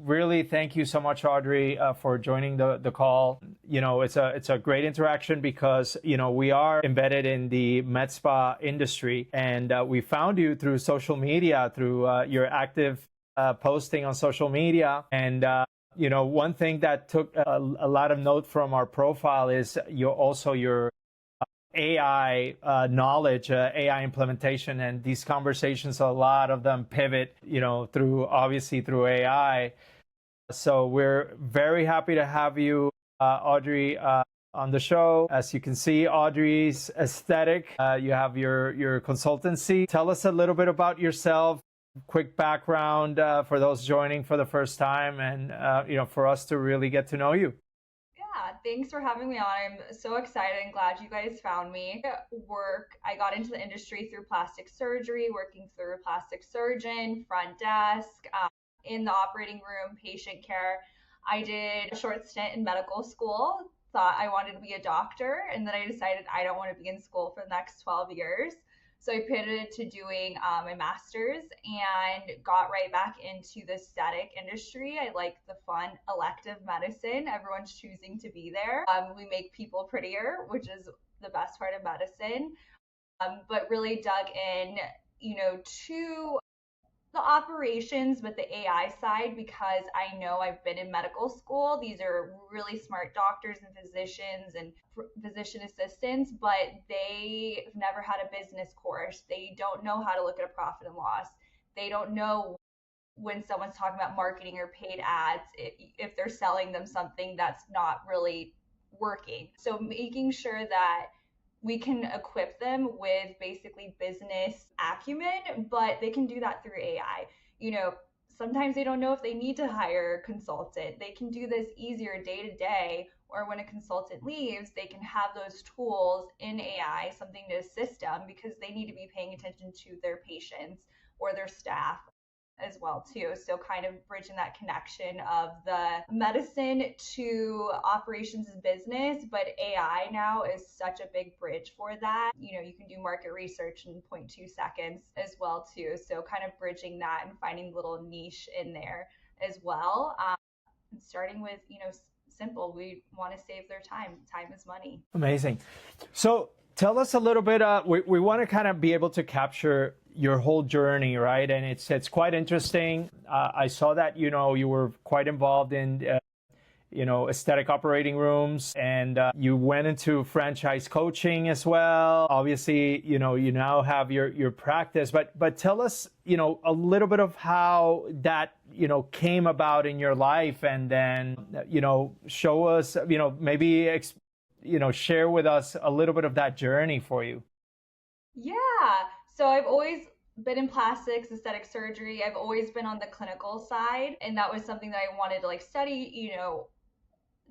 really thank you so much, Audrey, for joining the call. It's a great interaction because, we are embedded in the med spa industry, and we found you through social media, through your active posting on social media. And, one thing that took a lot of note from our profile is your AI knowledge, AI implementation, and these conversations, a lot of them pivot, obviously through AI. So we're very happy to have you, Audrey, on the show. As you can see, Audrey's aesthetic. You have your consultancy. Tell us a little bit about yourself, quick background for those joining for the first time, and for us to really get to know you. Thanks for having me on. I'm so excited and glad you guys found me. I got into the industry through plastic surgery, working through a plastic surgeon, front desk, in the operating room, patient care. I did a short stint in medical school, thought I wanted to be a doctor, and then I decided I don't want to be in school for the next 12 years. So I pivoted to doing my master's and got right back into the aesthetic industry. I like the fun elective medicine. Everyone's choosing to be there. We make people prettier, which is the best part of medicine. But really dug in, to the operations, but the AI side, because I know I've been in medical school. These are really smart doctors and physicians and physician assistants, but they've never had a business course. They don't know how to look at a profit and loss. They don't know when someone's talking about marketing or paid ads, if they're selling them something that's not really working. So making sure that we can equip them with basically business acumen, but they can do that through AI. Sometimes they don't know if they need to hire a consultant. They can do this easier day to day, or when a consultant leaves, they can have those tools in AI, something to assist them, because they need to be paying attention to their patients or their staff as well too. So kind of bridging that connection of the medicine to operations and business, but AI now is such a big bridge for that. You can do market research in 0.2 seconds as well too. So kind of bridging that and finding a little niche in there as well. Starting with, simple, we want to save their time. Time is money. Amazing. So tell us a little bit, we want to kind of be able to capture your whole journey, right? And it's quite interesting. I saw that, you were quite involved in, aesthetic operating rooms, and you went into franchise coaching as well. Obviously, you now have your practice, but tell us, a little bit of how that, came about in your life, and then, show us, maybe, share with us a little bit of that journey for you. Yeah. So I've always been in plastics, aesthetic surgery. I've always been on the clinical side, and that was something that I wanted to study,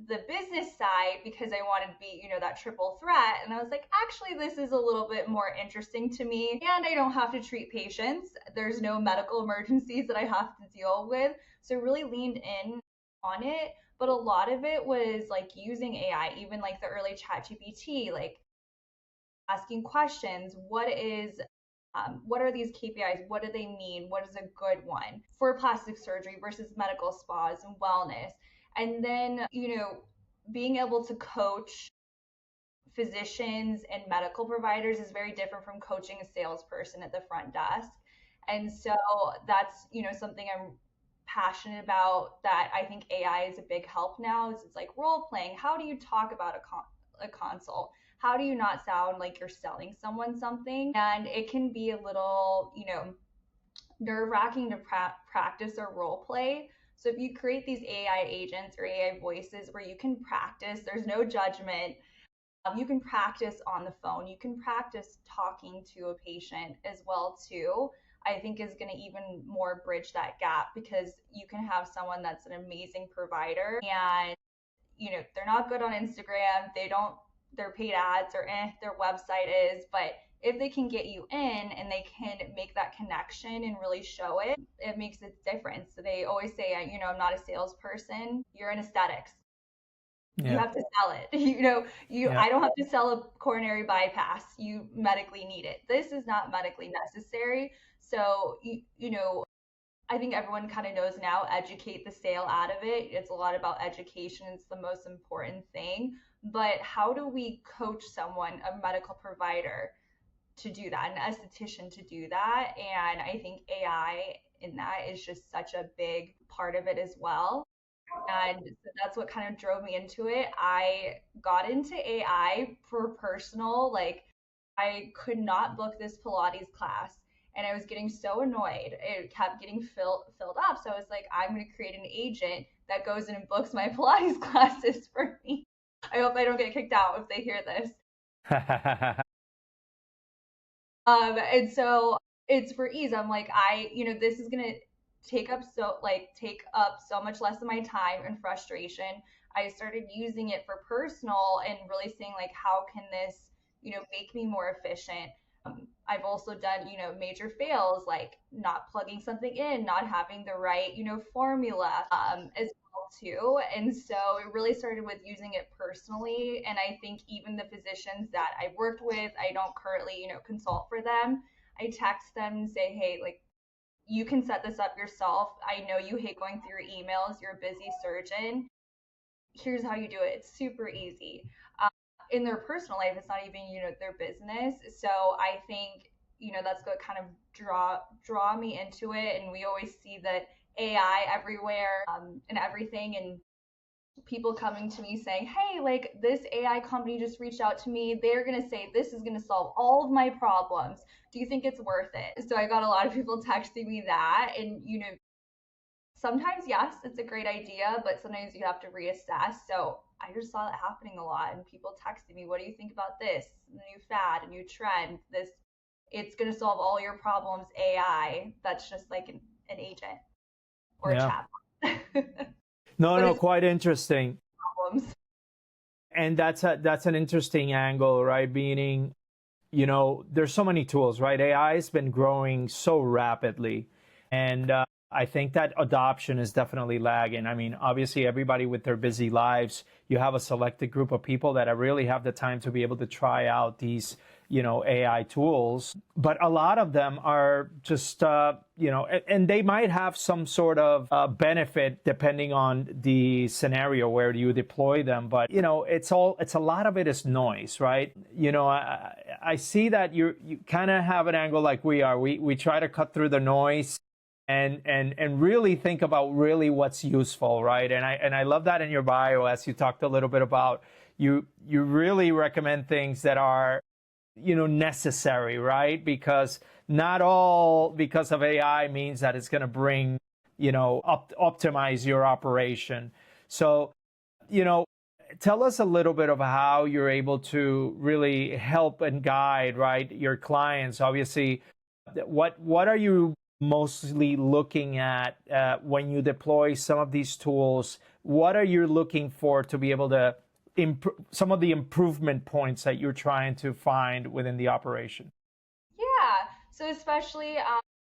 the business side, because I wanted to be, that triple threat. And I was like, actually, this is a little bit more interesting to me, and I don't have to treat patients. There's no medical emergencies that I have to deal with. So really leaned in on it. But a lot of it was using AI, even the early ChatGPT, asking questions. What are these KPIs? What do they mean? What is a good one for plastic surgery versus medical spas and wellness? And then, being able to coach physicians and medical providers is very different from coaching a salesperson at the front desk. And so that's, something I'm passionate about, that I think AI is a big help now. It's like role playing. How do you talk about a consult? How do you not sound like you're selling someone something? And it can be a little, nerve-wracking to practice or role play. So if you create these AI agents or AI voices where you can practice, there's no judgment. You can practice on the phone. You can practice talking to a patient as well too. I think is going to even more bridge that gap, because you can have someone that's an amazing provider and they're not good on Instagram. Their paid ads or their website is, but if they can get you in and they can make that connection and really show it, it makes a difference. So they always say, I'm not a salesperson. You're in aesthetics. Yeah. You have to sell it. Yeah. I don't have to sell a coronary bypass. You medically need it. This is not medically necessary. So, I think everyone kind of knows now, educate the sale out of it. It's a lot about education. It's the most important thing. But how do we coach someone, a medical provider, to do that, an esthetician to do that? And I think AI in that is just such a big part of it as well. And so that's what kind of drove me into it. I got into AI for personal, like I could not book this Pilates class and I was getting so annoyed. It kept getting filled up. So I was like, I'm going to create an agent that goes in and books my Pilates classes for me. I hope I don't get kicked out if they hear this. And so it's for ease. I'm like, this is gonna take up so much less of my time and frustration. I started using it for personal and really seeing like how can this, make me more efficient. I've also done, major fails like not plugging something in, not having the right, formula, as well too. And so it really started with using it personally. And I think even the physicians that I worked with, I don't currently, consult for them. I text them and say, hey, like you can set this up yourself. I know you hate going through your emails. You're a busy surgeon. Here's how you do it. It's super easy. In their personal life, it's not even, their business. So I think, that's what kind of draw me into it. And we always see that AI everywhere, and everything. And people coming to me saying, hey, like this AI company just reached out to me. They're going to say this is going to solve all of my problems. Do you think it's worth it? So I got a lot of people texting me that. And, sometimes, yes, it's a great idea, but sometimes you have to reassess. So I just saw that happening a lot. And people texting me, what do you think about this? A new fad, a new trend, this, it's going to solve all your problems. AI, that's just like an agent or a Yeah. chat. No, But no, it's quite interesting. problems. And that's an interesting angle, right? Meaning, there's so many tools, right? AI has been growing so rapidly. And I think that adoption is definitely lagging. I mean, obviously, everybody with their busy lives, you have a selected group of people that really have the time to be able to try out these, AI tools. But a lot of them are just, and they might have some sort of benefit depending on the scenario where you deploy them. But, it's a lot of it is noise, right? I see that you kind of have an angle like we are. We try to cut through the noise and really think about really what's useful, right? And I love that in your bio, as you talked a little bit about, you really recommend things that are, necessary, right? Because not all because of AI means that it's going to bring, optimize your operation. So, tell us a little bit of how you're able to really help and guide, right, your clients. Obviously, what are you mostly looking at when you deploy some of these tools? What are you looking for to be able to some of the improvement points that you're trying to find within the operation? Yeah. So especially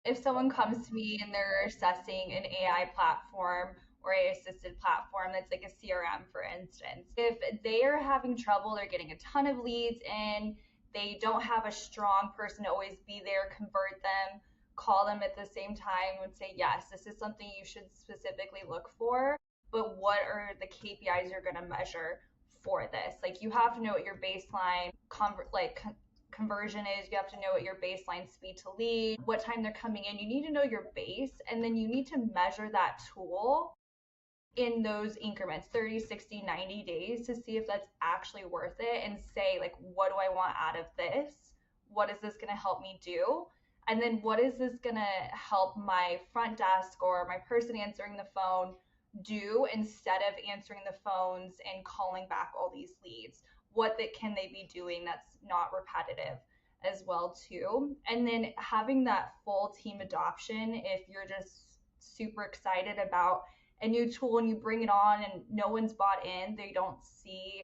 if someone comes to me and they're assessing an AI platform or a assisted platform that's like a CRM, for instance, if they are having trouble, they're getting a ton of leads in, they don't have a strong person to always be there, convert them, call them at the same time and say, yes, this is something you should specifically look for, but what are the KPIs you're going to measure for this? Like you have to know what your baseline conversion is. You have to know what your baseline speed to lead, what time they're coming in. You need to know your base, and then you need to measure that tool in those increments, 30, 60, 90 days, to see if that's actually worth it and say, like, what do I want out of this? What is this going to help me do? And then what is this going to help my front desk or my person answering the phone do instead of answering the phones and calling back all these leads? Can they be doing that's not repetitive as well too? And then having that full team adoption, if you're just super excited about a new tool and you bring it on and no one's bought in, they don't see,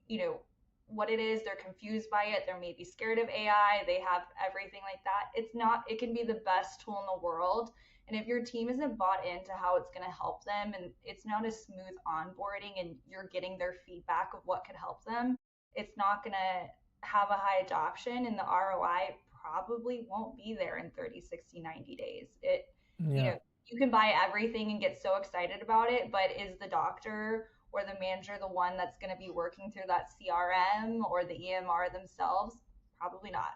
you know, what it is, they're confused by it, they're maybe scared of AI, they have everything like that. It's not, it can be the best tool in the world. And if your team isn't bought into how it's going to help them and it's not a smooth onboarding and you're getting their feedback of what could help them, it's not going to have a high adoption and the ROI probably won't be there in 30, 60, 90 days. It, you Yeah. know, You can buy everything and get so excited about it, but is the doctor or the manager the one that's going to be working through that CRM or the EMR themselves? Probably not.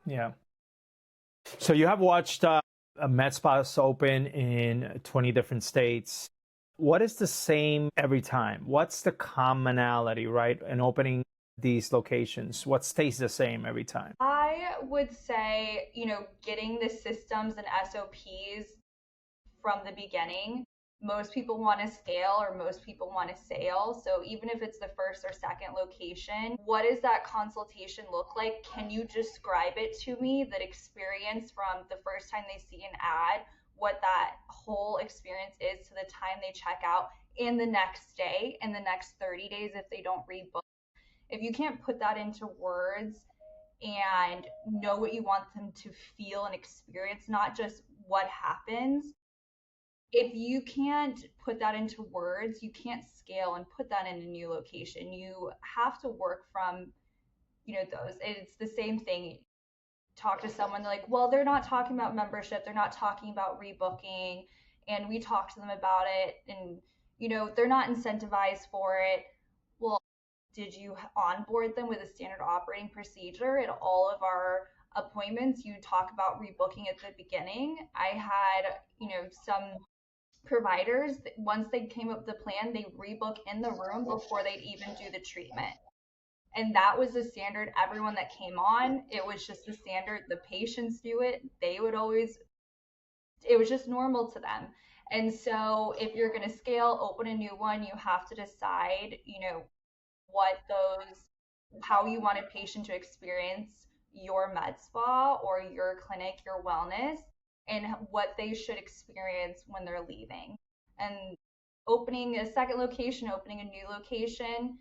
Yeah. So you have watched med spas open in 20 different states. What is the same every time? What's the commonality, right, in opening these locations? What stays the same every time? I would say, getting the systems and SOPs from the beginning. Most people want to scale or most people want to sail. So even if it's the first or second location, what does that consultation look like? Can you describe it to me, that experience from the first time they see an ad, what that whole experience is to the time they check out and the next day and the next 30 days if they don't rebook? If you can't put that into words and know what you want them to feel and experience, not just what happens, if you can't put that into words, you can't scale and put that in a new location. You have to work from, those. It's the same thing. Talk to someone, they're like, well, they're not talking about membership, they're not talking about rebooking, and we talk to them about it, and they're not incentivized for it. Well, did you onboard them with a standard operating procedure? At all of our appointments, you talk about rebooking at the beginning. I had, some providers, once they came up with the plan, they rebook in the room before they'd even do the treatment. And that was the standard. Everyone that came on, it was just the standard. The patients do it. They would always, it was just normal to them. And so if you're going to scale, open a new one, you have to decide, what those, how you want a patient to experience your med spa or your clinic, your wellness, and what they should experience when they're leaving. And opening a second location, opening a new location,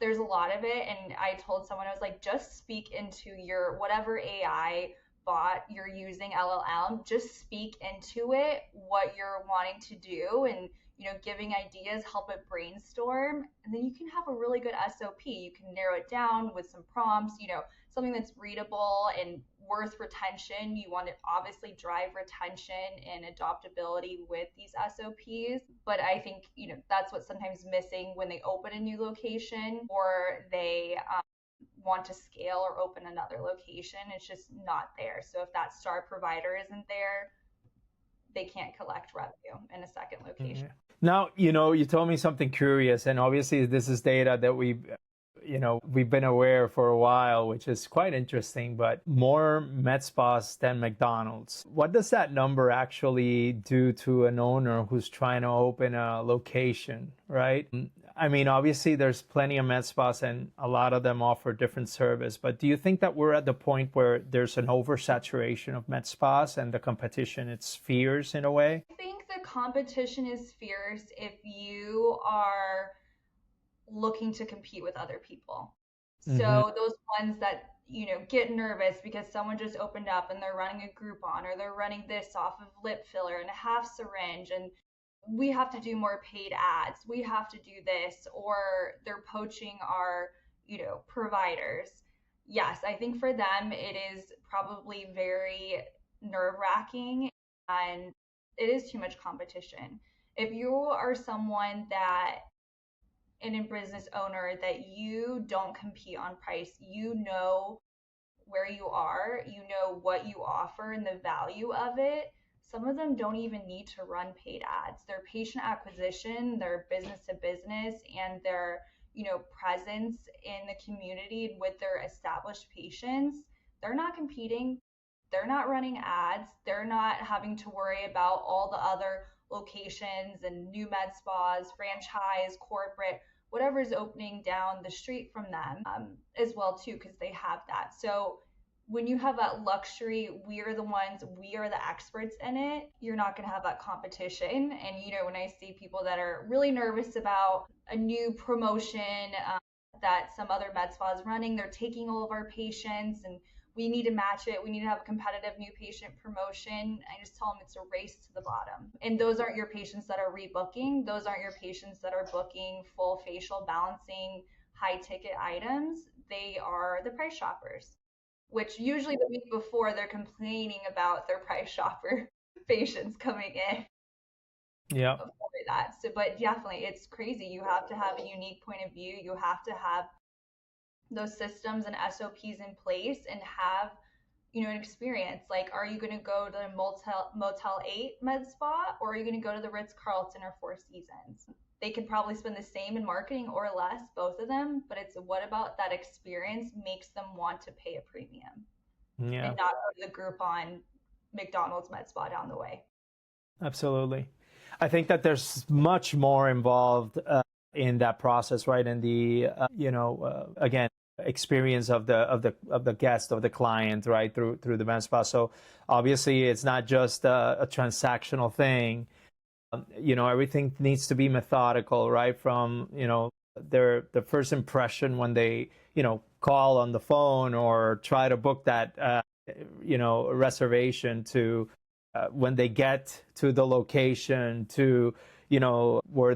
there's a lot of it. And I told someone, I was like, just speak into your whatever AI bot you're using, LLM, just speak into it what you're wanting to do, and giving ideas, help it brainstorm, and then you can have a really good SOP. You can narrow it down with some prompts, something that's readable and worth retention. You want to obviously drive retention and adoptability with these SOPs, but I think, that's what's sometimes missing when they open a new location or they want to scale or open another location. It's just not there. So if that star provider isn't there, they can't collect revenue in a second location. Mhm. Now, you told me something curious, and obviously this is data that we've been aware for a while, which is quite interesting, but more med spas than McDonald's. What does that number actually do to an owner who's trying to open a location, right? I mean, obviously there's plenty of med spas and a lot of them offer different service, but do you think that we're at the point where there's an oversaturation of med spas and the competition, it's fierce in a way? I think the competition is fierce if you are looking to compete with other people. Mm-hmm. So those ones that, get nervous because someone just opened up and they're running a Groupon, or they're running this off of lip filler and a half syringe, and we have to do more paid ads. We have to do this, or they're poaching our, providers. Yes, I think for them it is probably very nerve-wracking, and it is too much competition. If you are someone that, and a business owner, that you don't compete on price, where you are, what you offer and the value of it. Some of them don't even need to run paid ads. Their patient acquisition, their business to business, and their, presence in the community with their established patients, they're not competing. They're not running ads. They're not having to worry about all the other locations and new med spas, franchise, corporate, whatever is opening down the street from them, as well too, because they have that. So when you have that luxury, we are the experts in it, you're not going to have that competition. And when I see people that are really nervous about a new promotion, that some other med spa is running, they're taking all of our patients and we need to match it. We need to have a competitive new patient promotion. I just tell them it's a race to the bottom. And those aren't your patients that are rebooking. Those aren't your patients that are booking full facial balancing, high ticket items. They are the price shoppers, which usually the week before they're complaining about their price shopper. patients coming in Yeah. for that. So, but definitely, it's crazy. You have to have a unique point of view. You have to have those systems and SOPs in place and have an experience. Like, are you going to go to the Motel 8 med spa, or are you going to go to the Ritz Carlton or Four Seasons? They could probably spend the same in marketing or less, both of them, but it's what about that experience makes them want to pay a premium Yeah. and not go to the Groupon McDonald's med spa down the way. Absolutely. I think that there's much more involved in that process, right? And the again, experience of the guest, of the client, right, through the med spa. So obviously, it's not just a transactional thing. Everything needs to be methodical, right? From the first impression when they call on the phone or try to book that reservation, to when they get to the location, to were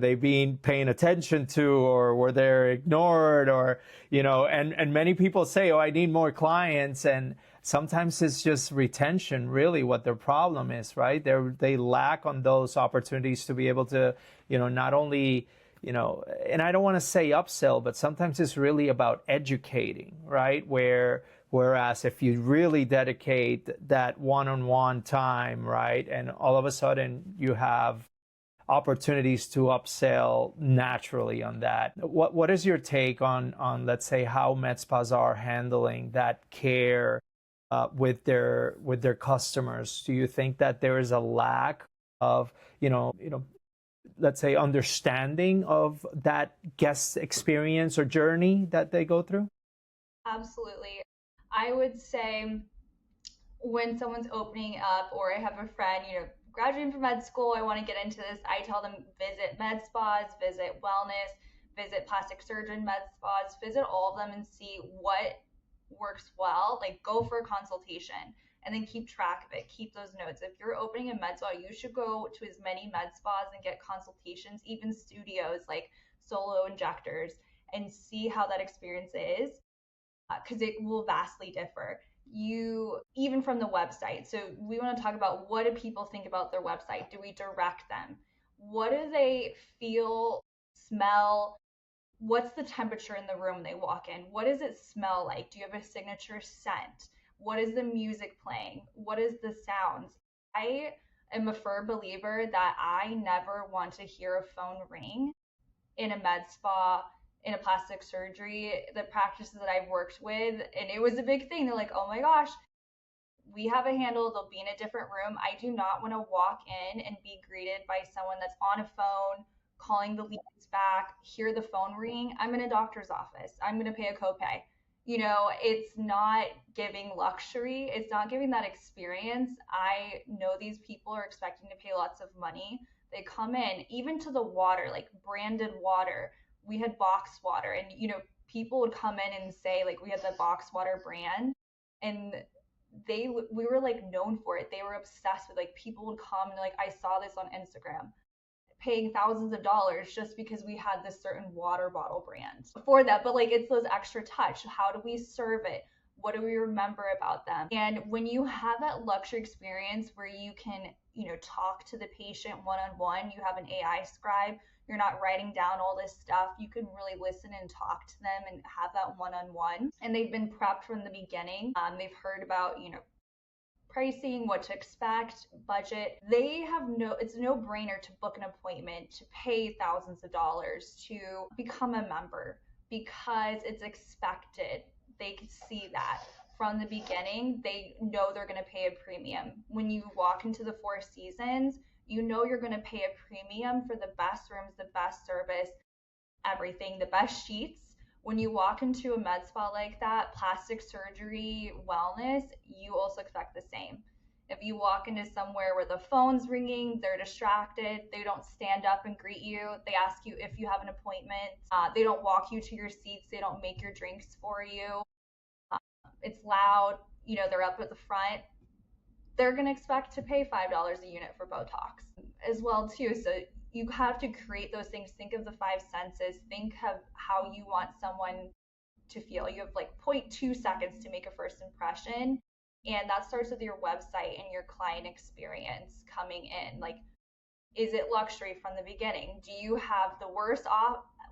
they being paying attention to, or were they ignored, or and many people say, oh, I need more clients, and sometimes it's just retention, really, what their problem is, right? They lack on those opportunities to be able to not only and I don't want to say upsell, but sometimes it's really about educating, right? Whereas if you really dedicate that one-on-one time, right, and all of a sudden you have opportunities to upsell naturally on that. What is your take on let's say how med spas are handling that care with their customers? Do you think that there is a lack of let's say understanding of that guest experience or journey that they go through? Absolutely. I would say when someone's opening up, or I have a friend, graduating from med school, I want to get into this, I tell them visit med spas, visit wellness, visit plastic surgeon med spas, visit all of them and see what works well. Like, go for a consultation and then keep track of it. Keep those notes. If you're opening a med spa, you should go to as many med spas and get consultations, even studios like solo injectors, and see how that experience is, because it will vastly differ. Even from the website. So we want to talk about, what do people think about their website? Do we direct them? What do they feel, smell? What's the temperature in the room they walk in? What does it smell like? Do you have a signature scent? What is the music playing? What is the sounds? I am a firm believer that I never want to hear a phone ring in a med spa, in a plastic surgery. The practices that I've worked with, and it was a big thing. They're like, oh my gosh, we have a handle, they'll be in a different room. I do not want to walk in and be greeted by someone that's on a phone, calling the leads back, hear the phone ring. I'm in a doctor's office. I'm going to pay a copay. It's not giving luxury. It's not giving that experience. I know these people are expecting to pay lots of money. They come in, even to the water, like branded water. We had box water, and people would come in and say, like, we had the box water brand, and we were like known for it. They were obsessed with, like, people would come and like, I saw this on Instagram, paying thousands of dollars just because we had this certain water bottle brand for that. But like, it's those extra touch. How do we serve it? What do we remember about them? And when you have that luxury experience where you can, talk to the patient one-on-one, you have an AI scribe, you're not writing down all this stuff, you can really listen and talk to them and have that one-on-one. And they've been prepped from the beginning. They've heard about, pricing, what to expect, budget. It's a no-brainer to book an appointment, to pay thousands of dollars to become a member, because it's expected. They can see that from the beginning. They know they're going to pay a premium. When you walk into the Four Seasons, you're going to pay a premium for the best rooms, the best service, everything, the best sheets. When you walk into a med spa like that, plastic surgery, wellness, you also expect the same. If you walk into somewhere where the phone's ringing, they're distracted, they don't stand up and greet you, they ask you if you have an appointment, they don't walk you to your seats, they don't make your drinks for you, it's loud, they're up at the front, they're going to expect to pay $5 a unit for Botox as well too. So you have to create those things. Think of the five senses. Think of how you want someone to feel. You have like 0.2 seconds to make a first impression. And that starts with your website and your client experience coming in. Like, is it luxury from the beginning? Do you have the worst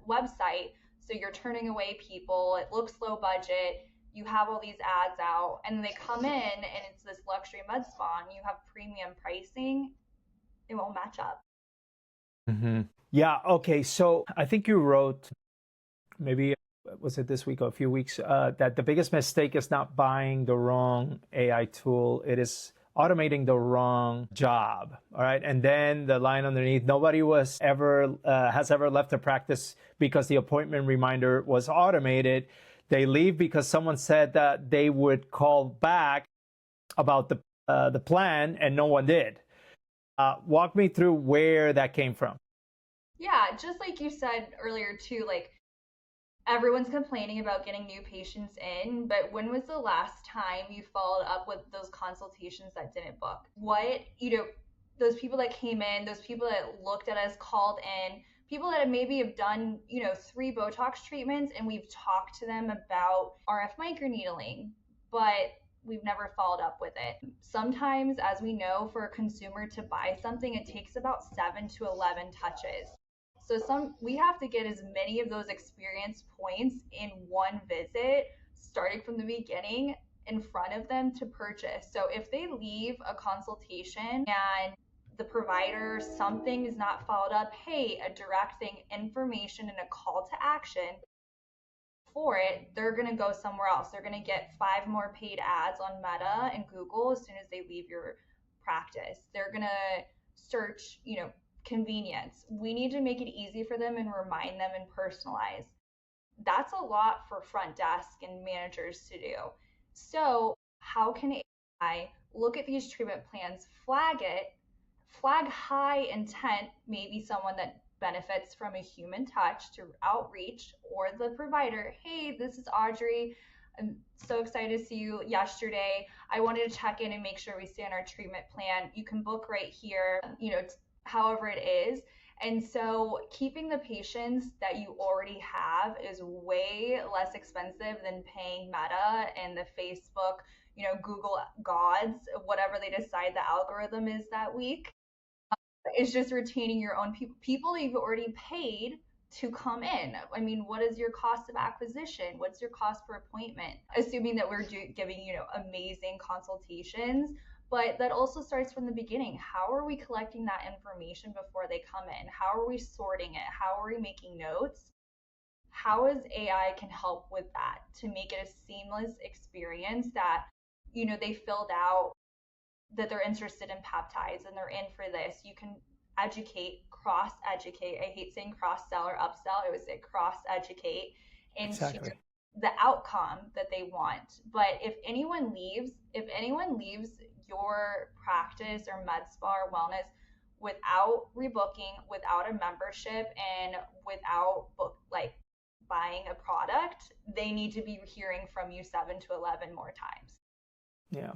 website, so you're turning away people? It looks low budget. You have all these ads out, and they come in, and it's this luxury med spa, and you have premium pricing. It won't match up. Mm-hmm. Yeah. Okay. So I think you wrote, maybe was it this week or a few weeks, that the biggest mistake is not buying the wrong AI tool. It is automating the wrong job. All right. And then the line underneath, nobody has ever left a practice because the appointment reminder was automated. They leave because someone said that they would call back about the plan, and no one did. Walk me through where that came from. Yeah, just like you said earlier too, like everyone's complaining about getting new patients in, but when was the last time you followed up with those consultations that didn't book? What, those people that came in, those people that looked at us, called in, people that maybe have done, 3 Botox treatments, and we've talked to them about RF microneedling, but we've never followed up with it. Sometimes, as we know, for a consumer to buy something, it takes about 7 to 11 touches. So we have to get as many of those experience points in one visit, starting from the beginning, in front of them to purchase. So if they leave a consultation and the provider, something is not followed up, hey, a directing information and a call to action for it, they're going to go somewhere else. They're going to get 5 more paid ads on Meta and Google as soon as they leave your practice. They're going to search, convenience. We need to make it easy for them and remind them and personalize. That's a lot for front desk and managers to do. So, how can AI look at these treatment plans, flag high intent, maybe someone that benefits from a human touch to outreach, or the provider, hey, this is Audrey. I'm so excited to see you yesterday. I wanted to check in and make sure we stay on our treatment plan. You can book right here, however it is. And so keeping the patients that you already have is way less expensive than paying Meta and the Facebook, Google gods, whatever they decide the algorithm is that week. It's just retaining your own people that you've already paid to come in. I mean, what is your cost of acquisition? What's your cost per appointment? Assuming that we're giving, amazing consultations, but that also starts from the beginning. How are we collecting that information before they come in? How are we sorting it? How are we making notes? How is AI can help with that to make it a seamless experience that, they filled out that they're interested in peptides and they're in for this. You can cross educate. I hate saying cross sell or upsell. I would say cross educate into Exactly. the outcome that they want. But if anyone leaves your practice or med spa or wellness without rebooking, without a membership, and without buying a product, they need to be hearing from you 7 to 11 more times. Yeah.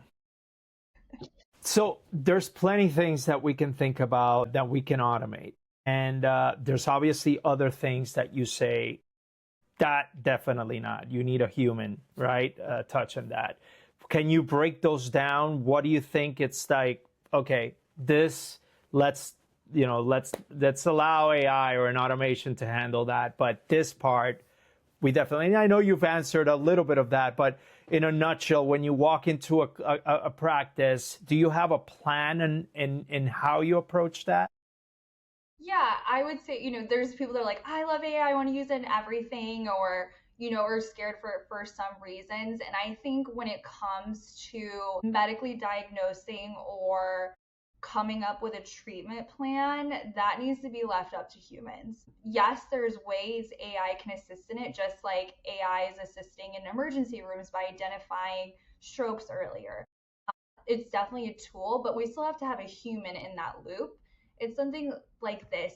So there's plenty things that we can think about that we can automate. And there's obviously other things that you say that definitely not. You need a human, right? Touch on that. Can you break those down? What do you think it's like, okay, this, let's allow AI or an automation to handle that. But this part, we definitely, and I know you've answered a little bit of that, but in a nutshell, when you walk into a practice, do you have a plan in how you approach that? Yeah, I would say, there's people that are like, I love AI, I want to use it in everything, or, or scared for some reasons. And I think when it comes to medically diagnosing or coming up with a treatment plan, that needs to be left up to humans. Yes, there's ways AI can assist in it, just like AI is assisting in emergency rooms by identifying strokes earlier. It's definitely a tool, but we still have to have a human in that loop. It's something like this,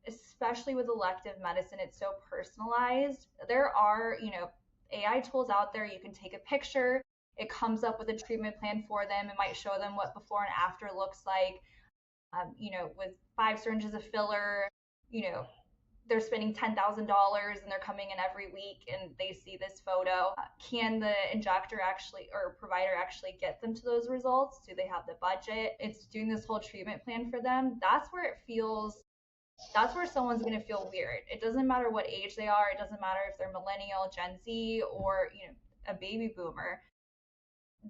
especially with elective medicine, it's so personalized. There are, AI tools out there. You can take a picture, it comes up with a treatment plan for them. It might show them what before and after looks like, with 5 syringes of filler, you know, they're spending $10,000 and they're coming in every week and they see this photo. Can the injector actually or provider actually get them to those results? Do they have the budget? It's doing this whole treatment plan for them. That's where someone's going to feel weird. It doesn't matter what age they are. It doesn't matter if they're millennial, Gen Z, or, a baby boomer.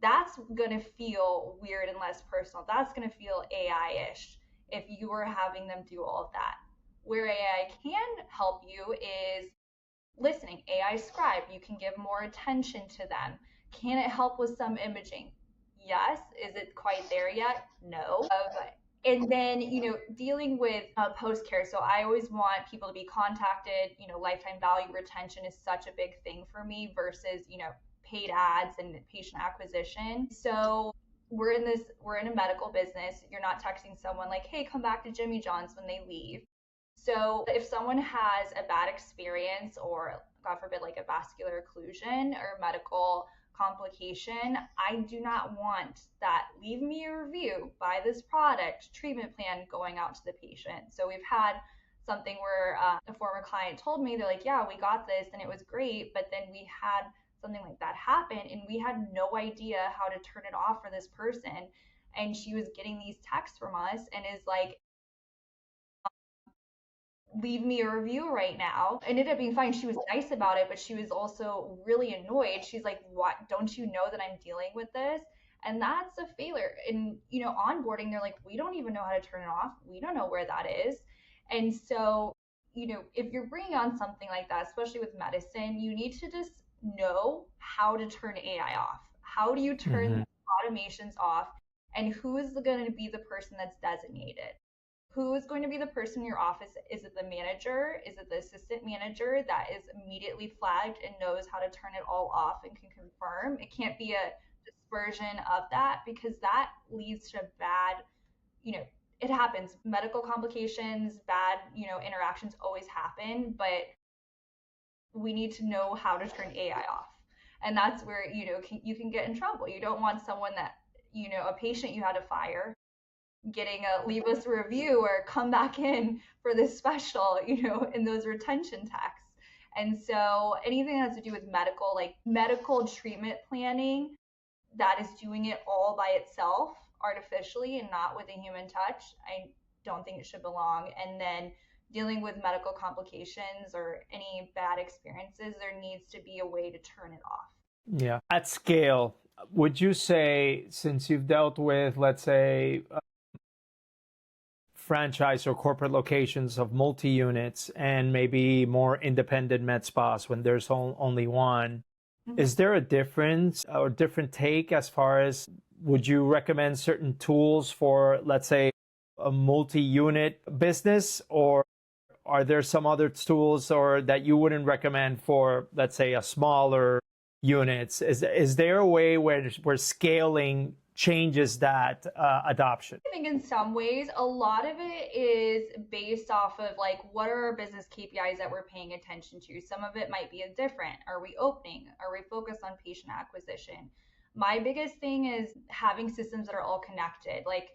That's going to feel weird and less personal. That's going to feel AI-ish if you are having them do all of that. Where AI can help you is listening. AI scribe, you can give more attention to them. Can it help with some imaging? Yes. Is it quite there yet? No. And then, dealing with post care. So I always want people to be contacted. Lifetime value retention is such a big thing for me versus, paid ads and patient acquisition. So we're in a medical business. You're not texting someone like, hey, come back to Jimmy John's when they leave. So if someone has a bad experience or, God forbid, like a vascular occlusion or medical complication, I do not want that leave me a review, buy this product, treatment plan going out to the patient. So we've had something where a former client told me, they're like, yeah, we got this and it was great, but then we had something like that happen and we had no idea how to turn it off for this person. And she was getting these texts from us and is like, leave me a review right now. It ended up being fine. She was nice about it, but she was also really annoyed. She's like, what? Don't you know that I'm dealing with this? And that's a failure. And, onboarding, they're like, we don't even know how to turn it off. We don't know where that is. And so, if you're bringing on something like that, especially with medicine, you need to just know how to turn AI off. How do you turn automations off? And who is going to be the person that's designated? Who is going to be the person in your office? Is it the manager? Is it the assistant manager that is immediately flagged and knows how to turn it all off and can confirm? It can't be a dispersion of that because that leads to bad, it happens. Medical complications, bad, interactions always happen, but we need to know how to turn AI off. And that's where, you can get in trouble. You don't want someone that, a patient you had to fire getting a leave us a review or come back in for this special, in those retention texts. And so anything that has to do with medical, like medical treatment planning, that is doing it all by itself artificially and not with a human touch, I don't think it should belong. And then dealing with medical complications or any bad experiences, there needs to be a way to turn it off. Yeah. At scale, would you say, since you've dealt with, let's say, franchise or corporate locations of multi-units and maybe more independent med spas when there's only one, is there a difference or different take as far as would you recommend certain tools for, let's say, a multi-unit business, or are there some other tools or that you wouldn't recommend for, let's say, a smaller units? Is there a way where scaling changes that adoption? I think in some ways, a lot of it is based off of like, what are our business KPIs that we're paying attention to? Some of it might be a different. Are we opening? Are we focused on patient acquisition? My biggest thing is having systems that are all connected. Like,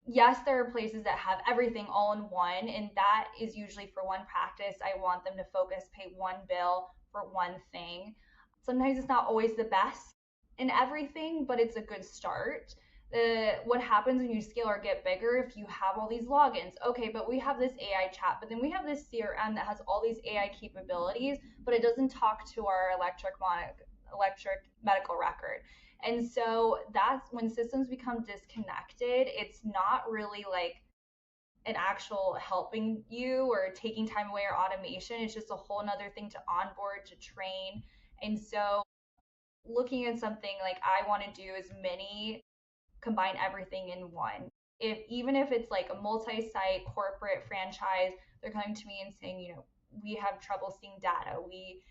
yes, there are places that have everything all in one, and that is usually for one practice. I want them to focus, pay one bill for one thing. Sometimes it's not always the best in everything, but it's a good start. What happens when you scale or get bigger if you have all these logins? Okay, but we have this AI chat, but then we have this CRM that has all these AI capabilities, but it doesn't talk to our electric medical record. And so that's when systems become disconnected, it's not really like an actual helping you or taking time away or automation. It's just a whole nother thing to onboard, to train. And so looking at something like I want to do is combine everything in one. Even if it's like a multi-site corporate franchise, they're coming to me and saying, we have trouble seeing data. We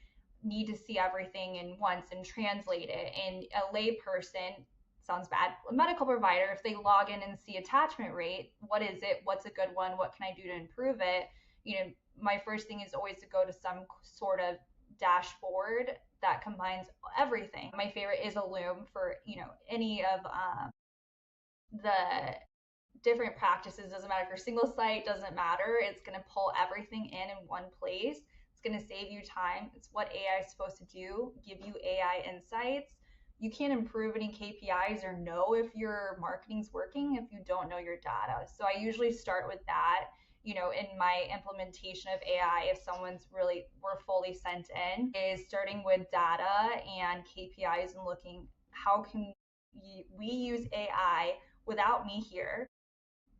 need to see everything in once and translate it. And a layperson, sounds bad, a medical provider, if they log in and see attachment rate, what is it? What's a good one? What can I do to improve it? My first thing is always to go to some sort of dashboard that combines everything. My favorite is a Loom for, any of the different practices. Doesn't matter if you're single site, doesn't matter. It's going to pull everything in one place. It's going to save you time. It's what AI is supposed to do, give you AI insights. You can't improve any KPIs or know if your marketing's working if you don't know your data. So I usually start with that. In my implementation of AI, if we're fully sent in, is starting with data and KPIs and looking how can we use AI without me here.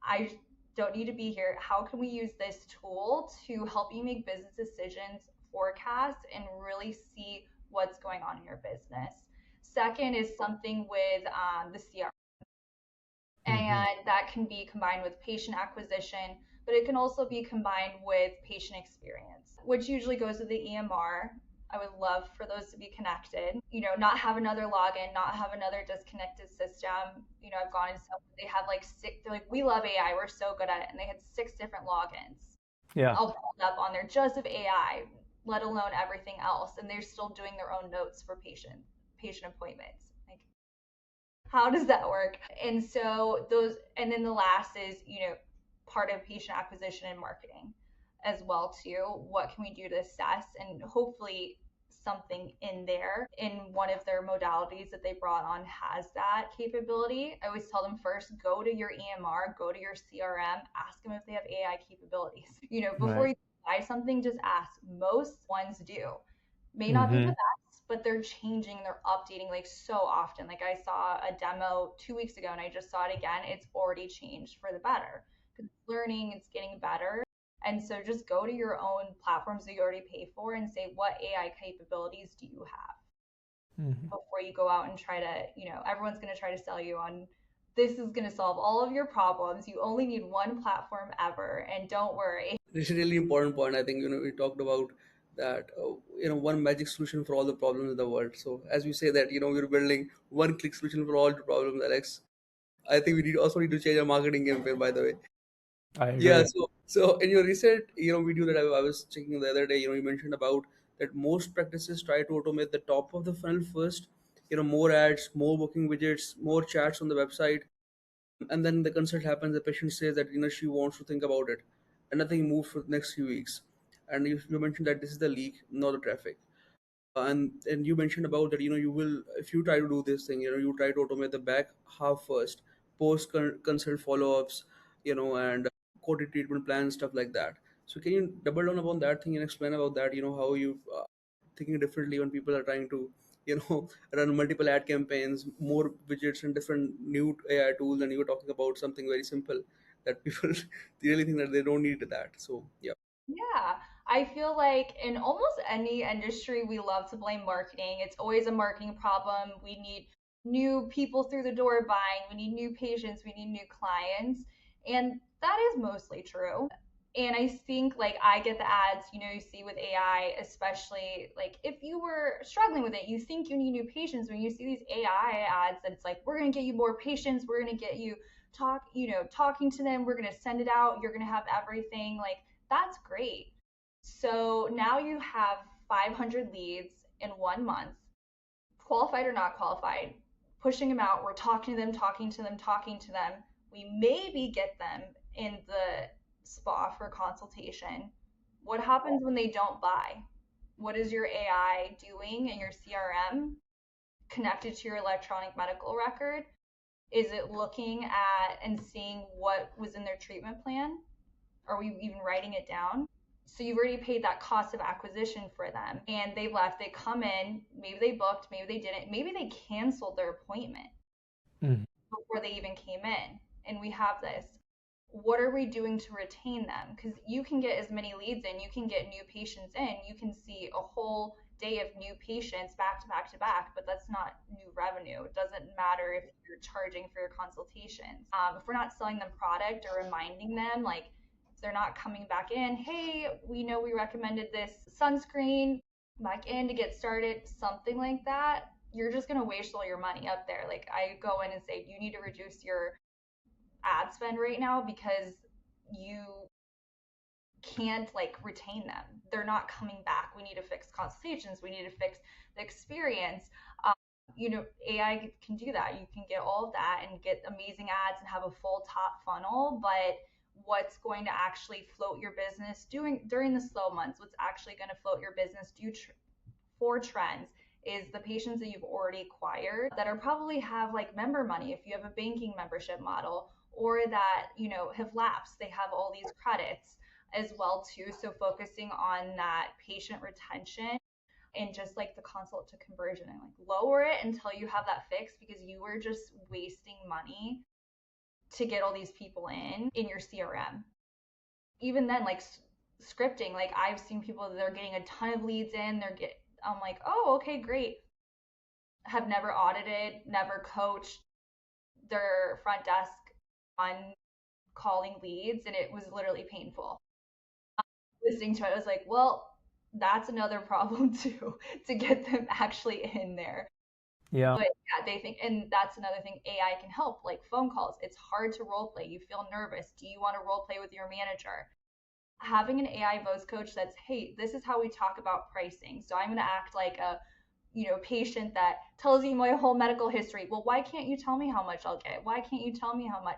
I don't need to be here. How can we use this tool to help you make business decisions, forecast, and really see what's going on in your business? Second is something with the CRM, Mm-hmm. and that can be combined with patient acquisition, but it can also be combined with patient experience, which usually goes with the EMR. I would love for those to be connected, not have another login, not have another disconnected system. I've gone into some, they have like six, they're like, we love AI, we're so good at it. And they had six different logins. Yeah. I'll pull it up on there just of AI, let alone everything else. And they're still doing their own notes for patient appointments. Like, how does that work? And so and then the last is, part of patient acquisition and marketing as well too. What can we do to assess, and hopefully something in there in one of their modalities that they brought on has that capability. I always tell them, first go to your EMR, go to your CRM, ask them if they have AI capabilities. Before Right. you buy something, just ask. Most ones do. May not be the Mm-hmm. best, but they're changing, they're updating like so often. Like I saw a demo 2 weeks ago and I just saw it again. It's already changed for the better because it's learning, it's getting better. And so just go to your own platforms that you already pay for and say, what AI capabilities do you have, Mm-hmm. before you go out and try to, everyone's going to try to sell you on this is going to solve all of your problems. You only need one platform ever. And don't worry. It's a really important point. I think we talked about that one magic solution for all the problems in the world. So as we say that we're building one click solution for all the problems, Alex. I think we also need to change our marketing campaign. By the way, I yeah. agree. So in your recent video that I was checking the other day, you mentioned about that most practices try to automate the top of the funnel first. More ads, more booking widgets, more chats on the website, and then the consult happens. The patient says that she wants to think about it, and nothing moves for the next few weeks. And you mentioned that this is the leak, not the traffic. And you mentioned about that you will, if you try to do this thing, you try to automate the back half first, post consult follow-ups, and coded treatment plans, stuff like that. So can you double down upon that thing and explain about that, how you thinking differently when people are trying to run multiple ad campaigns, more widgets and different new AI tools, and you were talking about something very simple that people really think that they don't need that. So yeah. Yeah, I feel like in almost any industry, we love to blame marketing. It's always a marketing problem. We need new people through the door buying, we need new patients, we need new clients. And that is mostly true. And I think like I get the ads, you see with AI, especially like if you were struggling with it, you think you need new patients. When you see these AI ads that it's like, we're going to get you more patients, we're going to get you talking to them, we're going to send it out, you're going to have everything. Like, that's great. So now you have 500 leads in 1 month, qualified or not qualified, pushing them out. We're talking to them, talking to them, talking to them. We maybe get them in the spa for consultation. What happens when they don't buy? What is your AI doing in your CRM connected to your electronic medical record? Is it looking at and seeing what was in their treatment plan? Are we even writing it down? So you've already paid that cost of acquisition for them and they left. They come in, maybe they booked, maybe they didn't, maybe they canceled their appointment Mm-hmm. before they even came in. And we have this. What are we doing to retain them? Because you can get as many leads in, you can get new patients in, you can see a whole day of new patients back to back to back, but that's not new revenue. It doesn't matter if you're charging for your consultations. If we're not selling them product or reminding them, like if they're not coming back in, hey, we know we recommended this sunscreen, back in to get started, something like that, you're just going to waste all your money up there. Like I go in and say, you need to reduce your ad spend right now because you can't like retain them. They're not coming back. We need to fix consultations. We need to fix the experience. AI can do that. You can get all of that and get amazing ads and have a full top funnel, but what's going to actually float your business during the slow months, what's actually going to float your business for trends is the patients that you've already acquired that are probably have like member money if you have a banking membership model, or that have lapsed, they have all these credits as well too. So focusing on that patient retention and just like the consult to conversion, and like lower it until you have that fixed, because you were just wasting money to get all these people in your CRM. Even then, like scripting, like I've seen people that are getting a ton of leads in, I'm like, oh, okay, great. Have never audited, never coached their front desk on calling leads, and it was literally painful. Listening to it, I was like, well, that's another problem too, to get them actually in there. Yeah. But yeah, they think, and that's another thing AI can help, like phone calls. It's hard to role play. You feel nervous. Do you want to role play with your manager? Having an AI voice coach that's, hey, this is how we talk about pricing. So I'm going to act like a patient that tells you my whole medical history. Well, why can't you tell me how much I'll get? Why can't you tell me how much?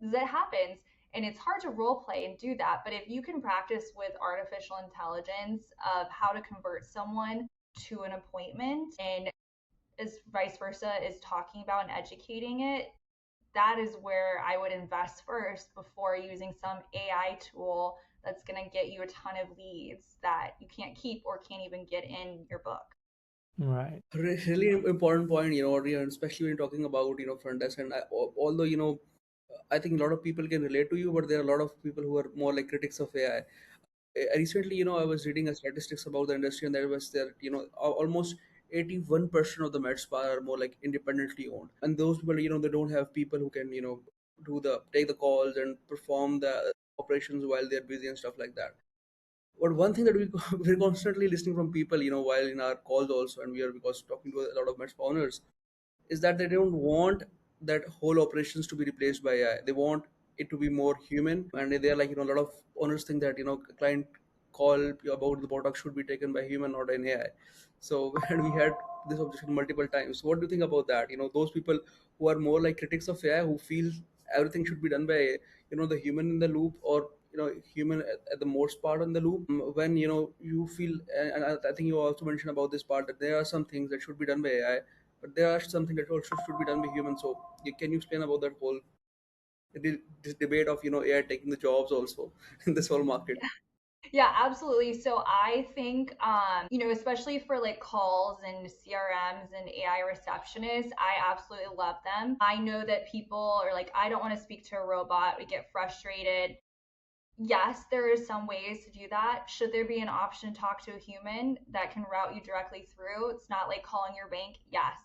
That happens. And it's hard to role play and do that. But if you can practice with artificial intelligence of how to convert someone to an appointment, and as vice versa is talking about and educating it, that is where I would invest first before using some AI tool that's going to get you a ton of leads that you can't keep or can't even get in your book. Right. Really important point, Audrey, and especially when you're talking about, front desk. And although, I think a lot of people can relate to you, but there are a lot of people who are more like critics of AI. Recently, I was reading a statistics about the industry, and there was almost 81% of the med spa are more like independently owned, and those people, they don't have people who can, take the calls and perform the operations while they're busy and stuff like that. But one thing that we're constantly listening from people, while in our calls also, and we are because talking to a lot of med spa owners, is that they don't want that whole operations to be replaced by AI. They want it to be more human, and they're like, a lot of owners think that client call about the product should be taken by human, not an AI. So and we had this objection multiple times. What do you think about that? Those people who are more like critics of AI, who feel everything should be done by the human in the loop, or human at the most part in the loop. When you feel, and I think you also mentioned about this part, that there are some things that should be done by AI, but there are something that also should be done by humans. So can you explain about that whole this debate of AI taking the jobs also in this whole market? Yeah, absolutely. So I think, especially for like calls and CRMs and AI receptionists, I absolutely love them. I know that people are like, I don't want to speak to a robot. We get frustrated. Yes, there is some ways to do that. Should there be an option to talk to a human that can route you directly through? It's not like calling your bank. Yes.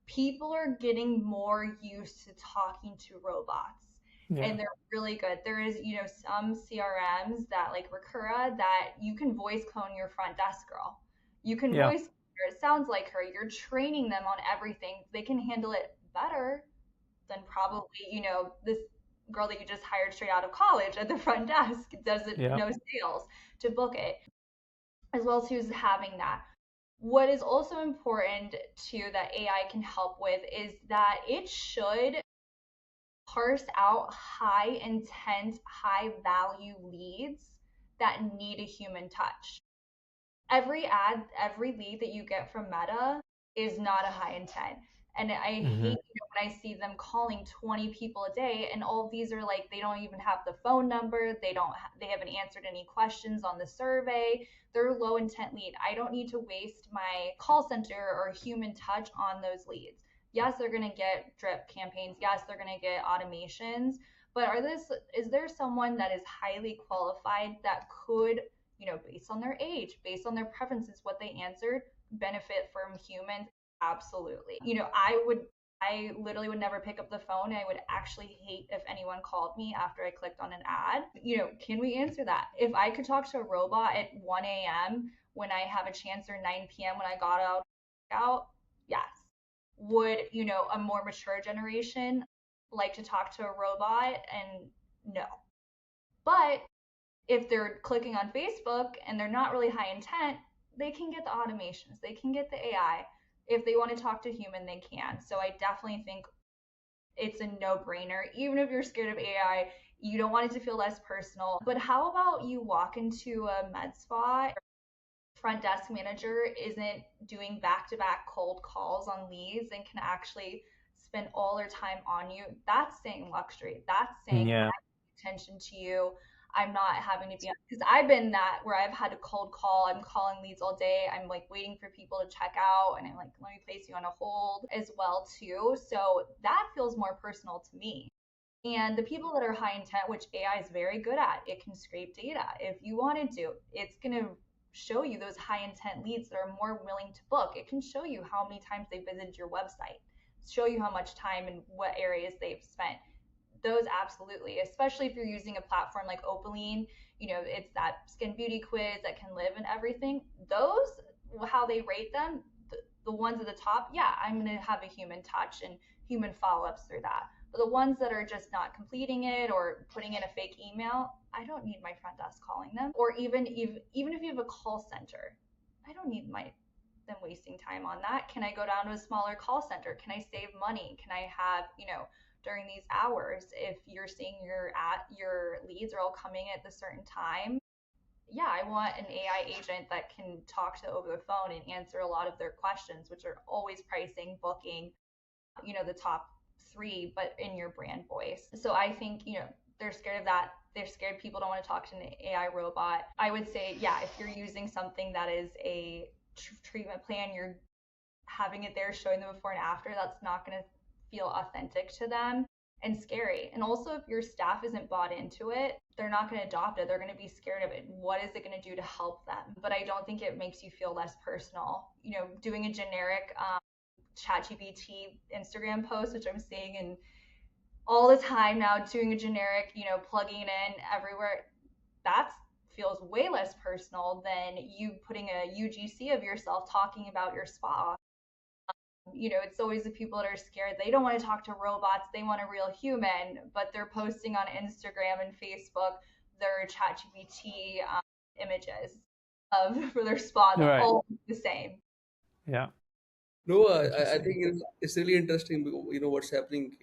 People are getting more used to talking to robots, Yeah. and they're really good. There is, some CRMs that like Recura that you can voice clone your front desk girl. You can Yeah. voice her. It sounds like her. You're training them on everything. They can handle it better than probably, this girl that you just hired straight out of college at the front desk doesn't Yeah. know sales to book it, as well as having that. What is also important too that AI can help with is that it should parse out high intent, high value leads that need a human touch. Every lead that you get from Meta is not a high intent. And I Hmm. hate, when I see them calling 20 people a day, and all of these are like, they don't even have the phone number. They haven't answered any questions on the survey. They're low intent lead. I don't need to waste my call center or human touch on those leads. Yes, they're going to get drip campaigns. Yes, they're going to get automations. But is there someone that is highly qualified that could, based on their age, based on their preferences, what they answered, benefit from humans? Absolutely. I literally would never pick up the phone. I would actually hate if anyone called me after I clicked on an ad. Can we answer that? If I could talk to a robot at 1 a.m. when I have a chance, or 9 p.m. when I got out, yes. Would, a more mature generation like to talk to a robot? And no. But if they're clicking on Facebook and they're not really high intent, they can get the automations, they can get the AI. if they want to talk to a human, they can. So I definitely think it's a no-brainer. Even if you're scared of AI, you don't want it to feel less personal. But how about you walk into a med spa, front desk manager isn't doing back-to-back cold calls on leads and can actually spend all their time on you? That's saying luxury. That's saying Yeah. I'm paying attention to you. I'm not having to be on, because I've been that where I've had to cold call. I'm calling leads all day. I'm like waiting for people to check out, and I'm like, let me place you on a hold as well too. So that feels more personal to me. And the people that are high intent, which AI is very good at, it can scrape data. If you wanted to, it's going to show you those high intent leads that are more willing to book. It can show you how many times they visited your website, show you how much time and what areas they've spent. Those absolutely, especially if you're using a platform like Opaline, it's that skin beauty quiz that can live in everything. Those, how they rate them, the ones at the top, yeah, I'm going to have a human touch and human follow-ups through that. But the ones that are just not completing it or putting in a fake email, I don't need my front desk calling them. Or even if you have a call center, I don't need them wasting time on that. Can I go down to a smaller call center? Can I save money? Can I have, during these hours, if you're seeing your leads are all coming at the certain time, yeah, I want an AI agent that can talk to over the phone and answer a lot of their questions, which are always pricing, booking, the top three, but in your brand voice. So I think, they're scared of that. They're scared people don't want to talk to an AI robot. I would say, yeah, if you're using something that is a treatment plan, you're having it there showing them before and after, that's not going to feel authentic to them and scary. And also, if your staff isn't bought into it, they're not going to adopt it. They're going to be scared of it. What is it going to do to help them? But I don't think it makes you feel less personal. Doing a generic ChatGPT Instagram post, which I'm seeing in all the time now, doing a generic, plugging it in everywhere, that feels way less personal than you putting a UGC of yourself talking about your spa. It's always the people that are scared. They don't want to talk to robots. They want a real human, but they're posting on Instagram and Facebook their ChatGPT images for their spa that Right. all the same. Yeah. No, I Interesting. think it's really interesting, what's happening,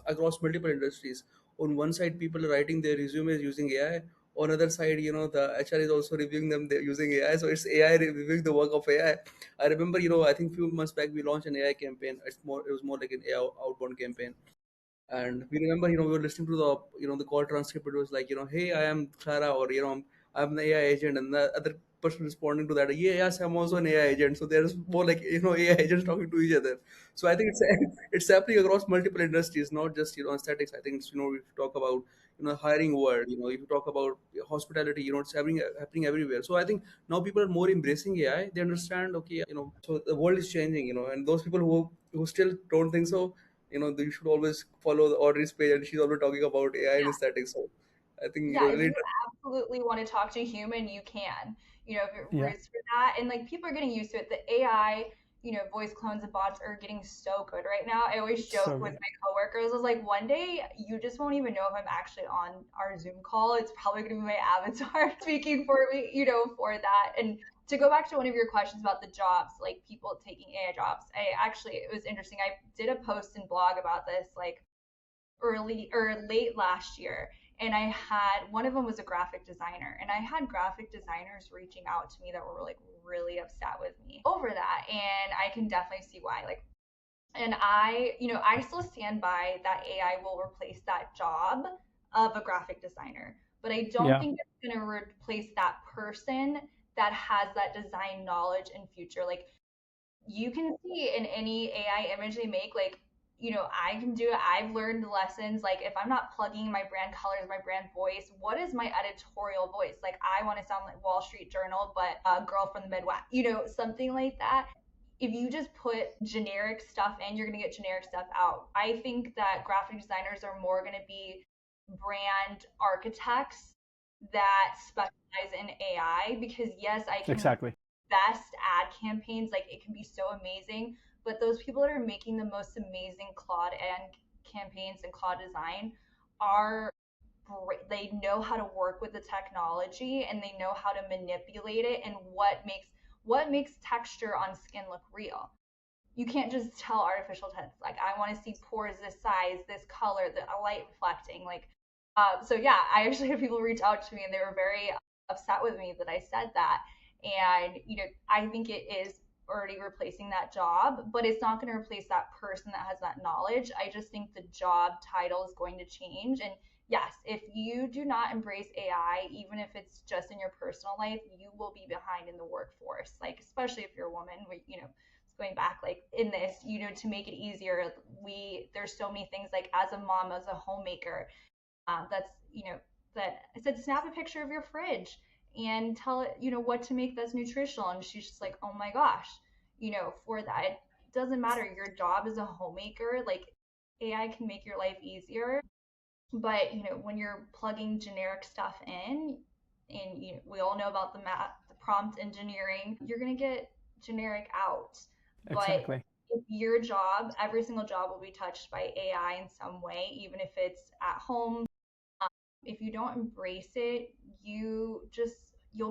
across multiple industries. On one side, people are writing their resumes using AI. On other side, the HR is also reviewing them, they're using AI. So it's AI reviewing the work of AI. I remember, I think few months back we launched an AI campaign. It was more like an AI outbound campaign. And we remember, we were listening to the, the call transcript. It was like, hey, I am Clara, or, I'm the AI agent. And the other person responding to that, yeah, yes, I'm also an AI agent. So there's more like, AI agents talking to each other. So I think it's it's happening across multiple industries, not just, aesthetics. I think it's, if you talk about, hiring world, if you talk about hospitality, it's happening everywhere. So I think now people are more embracing AI. They understand, okay, so the world is changing, and those people who still don't think so, you should always follow the Audrey's page, and she's always talking about AI and aesthetics. So I think, Yeah, if really, you absolutely want to talk to a human, you can. If it Yeah. roots for that, and like people are getting used to it. The AI, voice clones and bots are getting so good right now. I always joke So with good. my coworkers, I was like, one day you just won't even know if I'm actually on our Zoom call. It's probably gonna be my avatar speaking for me, for that. And to go back to one of your questions about the jobs, like people taking AI jobs, it was interesting. I did a post and blog about this, like early or late last year, and I had one of them was a graphic designer, and I had graphic designers reaching out to me that were like really upset with me over that, and I can definitely see why. Like, and I still stand by that AI will replace that job of a graphic designer, but I don't Yeah. think it's going to replace that person that has that design knowledge in future. Like, you can see in any AI image they make, like, I can do it. I've learned lessons. Like, if I'm not plugging my brand colors, my brand voice, what is my editorial voice? Like, I want to sound like Wall Street Journal, but a girl from the Midwest, something like that. If you just put generic stuff in, you're going to get generic stuff out. I think that graphic designers are more going to be brand architects that specialize in AI, because yes, I can Exactly. best ad campaigns, like it can be so amazing, but those people that are making the most amazing Claude and campaigns and Claude design are great. They know how to work with the technology, and they know how to manipulate it, and what makes texture on skin look real. you can't just tell artificial intelligence, like, I want to see pores this size, this color, the light reflecting. Like, so yeah, I actually had people reach out to me and they were very upset with me that I said that. And, I think it is already replacing that job, but it's not going to replace that person that has that knowledge. I just think the job title is going to change. And yes, if you do not embrace AI, even if it's just in your personal life, you will be behind in the workforce. Like, especially if you're a woman, going back, like, in this, to make it easier, there's so many things, like, as a mom, as a homemaker, that's, that I said, snap a picture of your fridge and tell it, what to make that's nutritional. And she's just like, oh my gosh, for that, it doesn't matter. Your job as a homemaker, like, AI can make your life easier. But, when you're plugging generic stuff in, and we all know about the prompt engineering, you're going to get generic out. But Exactly. if your job, every single job will be touched by AI in some way, even if it's at home. If you don't embrace it, you'll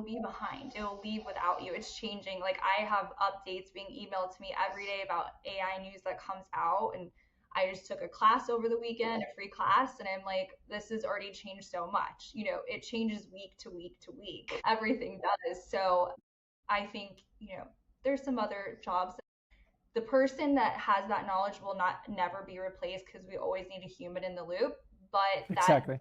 be behind. It'll leave without you. It's changing. Like, I have updates being emailed to me every day about AI news that comes out. And I just took a class over the weekend, a free class, and I'm like, this has already changed so much. It changes week to week to week. Everything does. So I think, there's some other jobs. The person that has that knowledge will not never be replaced, because we always need a human in the loop. But that Exactly.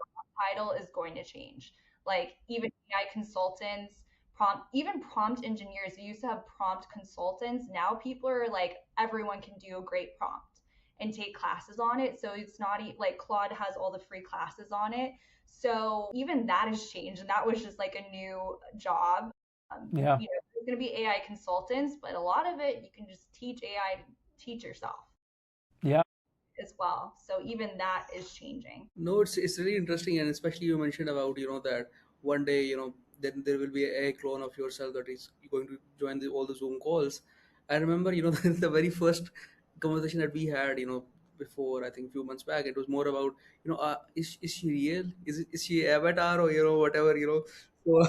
title is going to change. Like, even AI consultants, prompt engineers. We used to have prompt consultants. Now people are like, everyone can do a great prompt and take classes on it. So it's not like Claude has all the free classes on it. So even that has changed, and that was just like a new job. Yeah. There's going to be AI consultants, but a lot of it you can just teach AI to teach yourself Yeah. as well. So even that is changing. No, it's really interesting, and especially you mentioned about that one day then there will be a clone of yourself that is going to join all the Zoom calls. I remember the very first conversation that we had before, I think a few months back, it was more about is she real? Is she avatar, or whatever So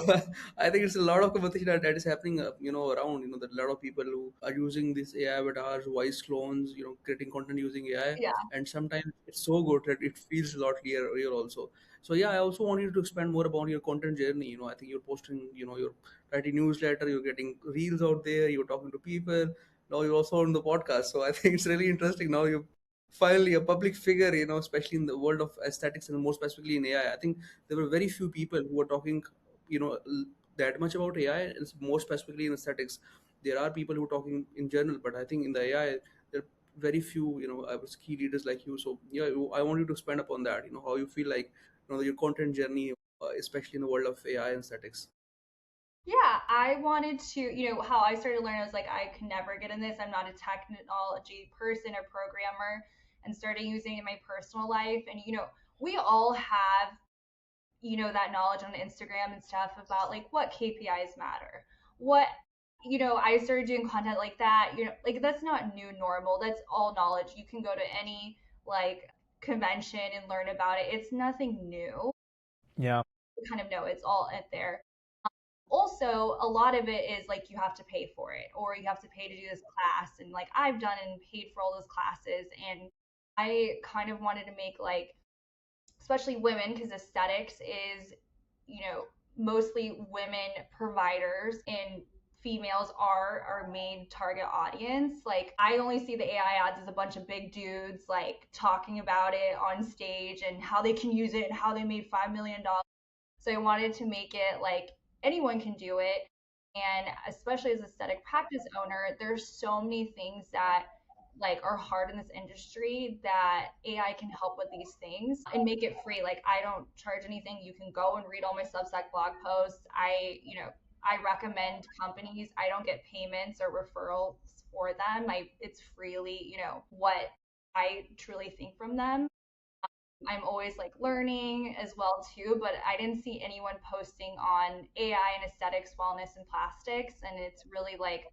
I think it's a lot of conversation that is happening around that a lot of people who are using these AI avatars, voice clones, creating content using AI, Yeah. and sometimes it's so good that it feels a lot real also. So yeah, I also want you to expand more about your content journey. I think you're posting, you're writing newsletter, you're getting reels out there, you're talking to people. Now you're also on the podcast. So I think it's really interesting. Now you're finally a public figure, especially in the world of aesthetics and more specifically in AI. I think there were very few people who were talking, that much about AI, and more specifically in aesthetics. There are people who are talking in general, but I think in the AI, there are very few, I was key leaders like you. So yeah, I want you to expand upon that. How you feel like, your content journey, especially in the world of AI and aesthetics. Yeah, I wanted to, how I started learning, I was like, I can never get in this. I'm not a technology person or programmer, and started using it in my personal life. And, we all have, that knowledge on Instagram and stuff about, like, what KPIs matter. What, I started doing content like that, like, that's not new normal. That's all knowledge. You can go to any, like, convention and learn about it. It's nothing new. Yeah. You kind of know it's all out there. Also, a lot of it is like, you have to pay for it, or you have to pay to do this class. And, like, I've done and paid for all those classes. And I kind of wanted to make, like, especially women, because aesthetics is, mostly women providers, and females are our main target audience. Like, I only see the AI ads as a bunch of big dudes, like, talking about it on stage and how they can use it and how they made $5 million. So I wanted to make it like anyone can do it. And especially as aesthetic practice owner, there's so many things that, like, are hard in this industry, that AI can help with these things and make it free. Like, I don't charge anything. You can go and read all my Substack blog posts. I recommend companies. I don't get payments or referrals for them. It's freely, what I truly think from them. I'm always, like, learning as well too, but I didn't see anyone posting on AI and aesthetics, wellness, and plastics. And it's really like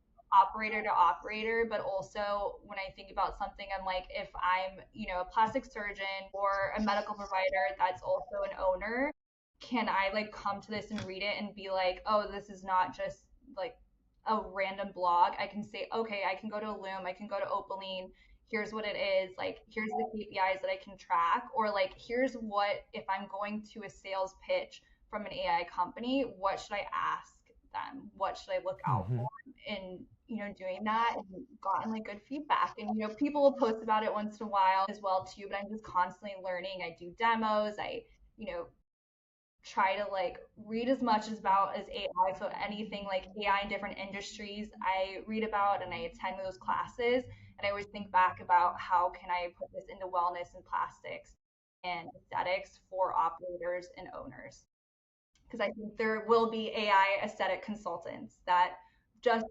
operator to operator. But also, when I think about something, I'm like, if I'm, a plastic surgeon or a medical provider that's also an owner, can I, like, come to this and read it and be like, oh, this is not just, like, a random blog, I can say, okay, I can go to Loom, I can go to Opaline. Here's what it is. Like, here's the KPIs that I can track, or like, here's what, if I'm going to a sales pitch from an AI company, what should I ask them? What should I look out Hmm. for in, doing that, and gotten like good feedback. And, people will post about it once in a while as well too, but I'm just constantly learning. I do demos. I, you know, try to like read as much about as AI. So anything like AI in different industries, I read about and I attend those classes. And I always think back about how can I put this into wellness and plastics and aesthetics for operators and owners. Because I think there will be AI aesthetic consultants that just,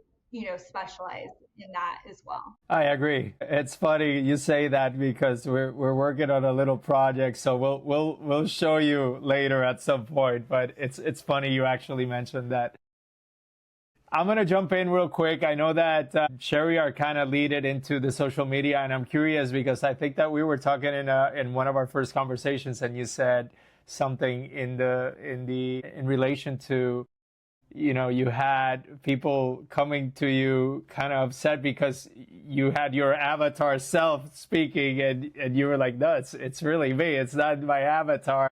specialize in that as well. I agree. It's funny you say that because we're working on a little project, so we'll show you later at some point. But it's funny you actually mentioned that. I'm gonna jump in real quick. I know that Sherry are kind of leaded into the social media, and I'm curious because I think that we were talking in one of our first conversations, and you said something in relation to, you had people coming to you kind of upset because you had your avatar self speaking, and you were like, no, it's really me. It's not my avatar.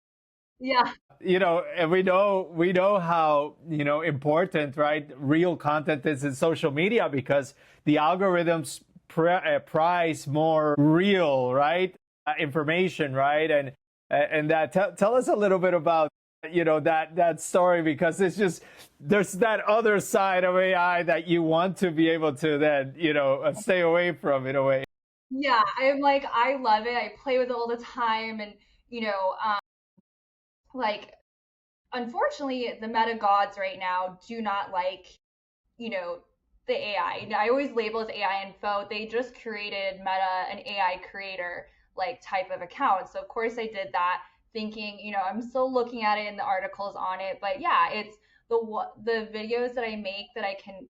Yeah. And we know how, important, right, real content is in social media because the algorithms prize more real, right, information, right, and that tell us a little bit about, that story, because it's just there's that other side of AI that you want to be able to then, stay away from in a way. Yeah. I'm like, I love it. I play with it all the time. And, like, unfortunately, the meta gods right now do not like, you know, the AI. I always label as AI info. They just created Meta an AI creator like type of account. So of course I did that thinking, I'm still looking at it and the articles on it, but yeah, it's the videos that I make that I can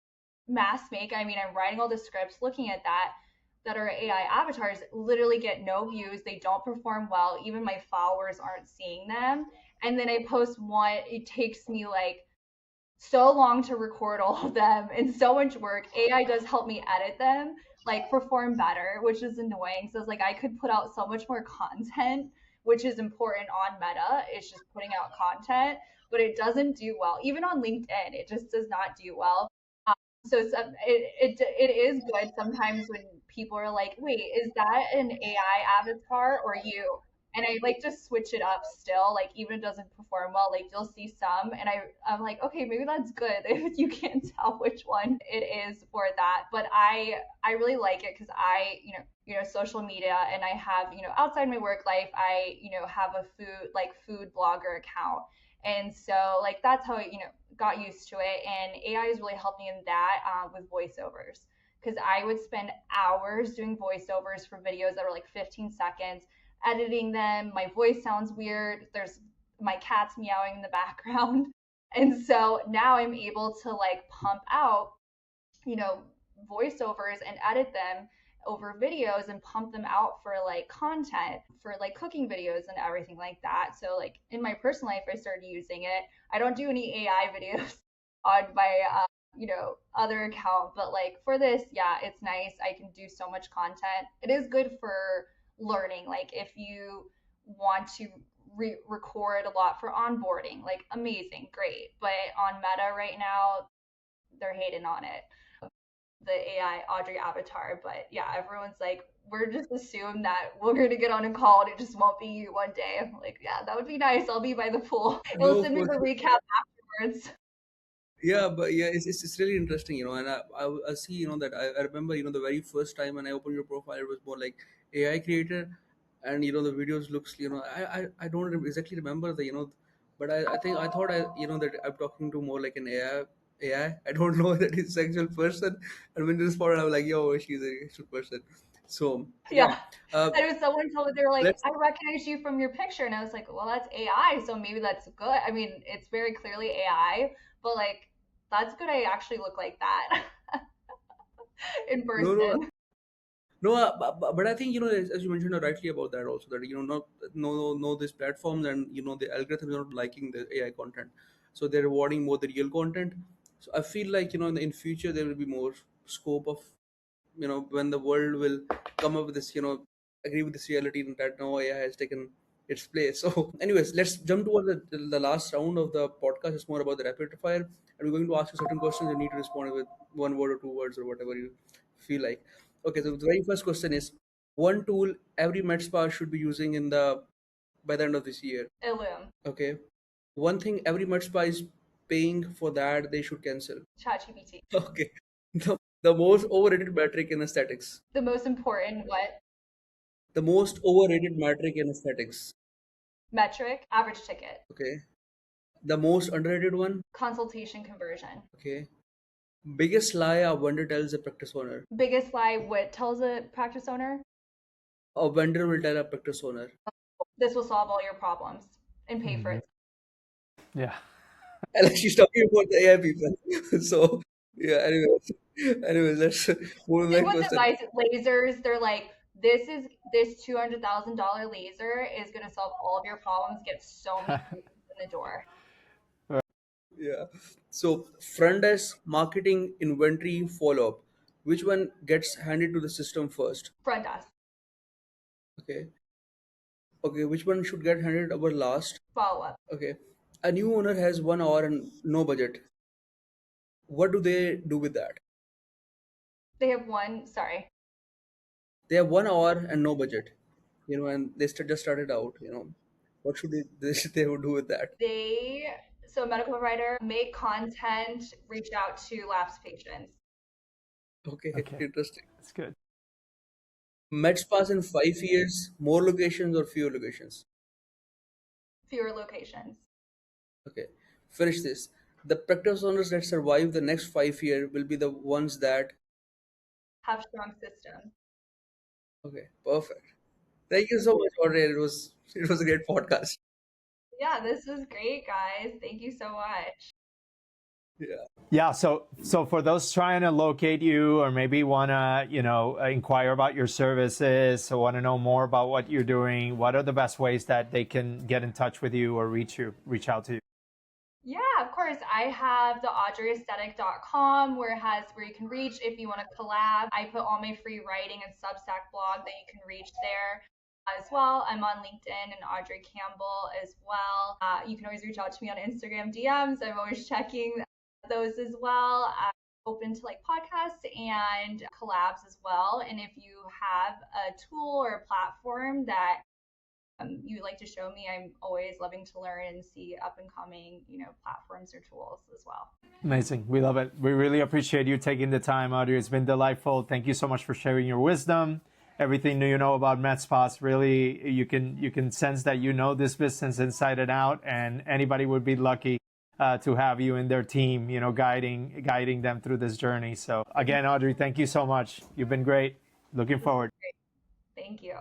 mass make. I mean, I'm writing all the scripts looking at that are AI avatars literally get no views. They don't perform well. Even my followers aren't seeing them. And then I post one, it takes me like so long to record all of them and so much work. AI does help me edit them, like perform better, which is annoying. So it's like I could put out so much more content, which is important on Meta. It's just putting out content, but it doesn't do well. Even on LinkedIn, it just does not do well. So it is good sometimes when people are like, wait, is that an AI avatar or you? And I like to switch it up still, like even if it doesn't perform well, like you'll see some, and I'm like, okay, maybe that's good if you can't tell which one it is for that. But I really like it because I, social media, and I have, outside my work life, I, have a food blogger account. And so like that's how I, got used to it. And AI is really helping in that with voiceovers, because I would spend hours doing voiceovers for videos that were like 15 seconds, editing them. My voice sounds weird. There's my cat's meowing in the background. And so now I'm able to like pump out, you know, voiceovers and edit them over videos and pump them out for like content for like cooking videos and everything like that. So like in my personal life, I started using it. I don't do any AI videos on my other account, but like for this, yeah, it's nice. I can do so much content. It is good for learning. Like if you want to record a lot for onboarding, like amazing, great. But on Meta right now, they're hating on it, the AI Audrey avatar. But yeah, everyone's like, we're just assume that we're gonna get on a call and it just won't be you one day. I'm like, yeah, that would be nice. I'll be by the pool. It'll No, send me for the sure. recap afterwards. Yeah, but yeah, it's really interesting, and I see, that I remember, the very first time when I opened your profile, it was more like AI creator, and the videos looks, I don't exactly remember but I think I thought that I'm talking to more like an I don't know that it's actual person, and when this spotted, I was like, yo, she's an actual person. So yeah, Yeah. uh, I was someone told me they were like, let's I recognize you from your picture, and I was like, well, that's AI, so maybe that's good. I mean, it's very clearly AI, but like, that's good. I actually look like that in no, no. person. No, but I think as you mentioned rightly about that also, that not no these platforms, and the algorithms are not liking the AI content, so they're rewarding more the real content. So I feel like, in future there will be more scope of, when the world will come up with this, agree with this reality that now AI has taken its place. So, anyways, let's jump toward the last round of the podcast. It's more about the rapid fire, and we're going to ask you certain questions. You need to respond with one word or two words or whatever you feel like. Okay, so the very first question is one tool every med spa should be using by the end of this year. Illum, Okay, one thing every med spa is paying for that they should cancel. ChatGPT. Okay, the most overrated metric in aesthetics. The most important what? The most overrated metric in aesthetics. Metric, average ticket, Okay. The most underrated one. consultation conversion. Okay. Biggest lie a vendor tells a practice owner. Biggest lie, what tells a practice owner? A vendor will tell a practice owner. This will solve all your problems and pay for it. Yeah. And like she's talking about the AI people. So yeah. Anyways, let's move to the Same next with question. device lasers, they're like, this $200,000 laser is gonna solve all of your problems. Get so many patients in the door. Yeah. So front desk, marketing, inventory, follow up. Which one gets handed to the system first? Front desk, Okay. Okay. Which one should get handed over last? follow up. Okay. A new owner has 1 hour and no budget. What do they do with that? They have one, sorry. They have 1 hour and no budget, and they just started out. What should they would do with that? So a medical provider, make content, reach out to lapsed patients. Okay, Okay. interesting. That's good. Med spas in 5 years, more locations or fewer locations? Fewer locations. Okay, finish this. The practice owners that survive the next 5 years will be the ones that. Have strong systems. Okay, perfect. Thank you so much, Audrey. It was a great podcast. Yeah, this was great, guys. Thank you so much. Yeah. Yeah, so for those trying to locate you or maybe want to, inquire about your services or want to know more about what you're doing, what are the best ways that they can get in touch with you or reach out to you? Yeah, of course. I have the audreyaesthetic.com where you can reach if you want to collab. I put all my free writing and Substack blog that you can reach there as well. I'm on LinkedIn and Audrey Campbell as well. You can always reach out to me on Instagram DMs. I'm always checking those as well. I'm open to like podcasts and collabs as well. And if you have a tool or a platform that you like to show me, I'm always loving to learn and see up and coming, platforms or tools as well. Amazing. We love it. We really appreciate you taking the time, Audrey. It's been delightful. Thank you so much for sharing your wisdom, everything you know about med spas. Really, you can sense that you know this business inside and out, and anybody would be lucky to have you in their team, guiding them through this journey. So again, Audrey, thank you so much. You've been great. Looking forward. Thank you.